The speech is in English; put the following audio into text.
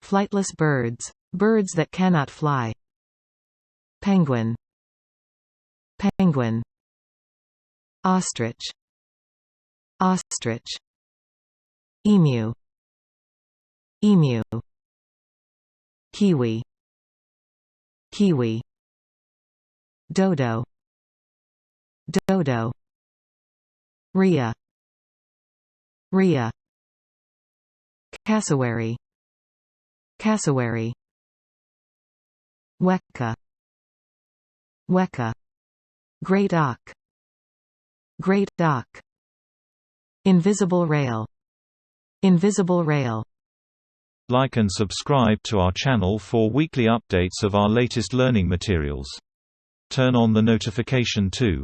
Flightless birds. Birds that cannot fly. Penguin. Penguin. Ostrich. Ostrich. Emu. Emu. Kiwi. Kiwi. Dodo. Dodo. Rhea. Rhea. Cassowary. Cassowary. Weka. Weka. Great auk. Great auk. Invisible rail. Invisible rail. Like and subscribe to our channel for weekly updates of our latest learning materials. Turn on the notification too.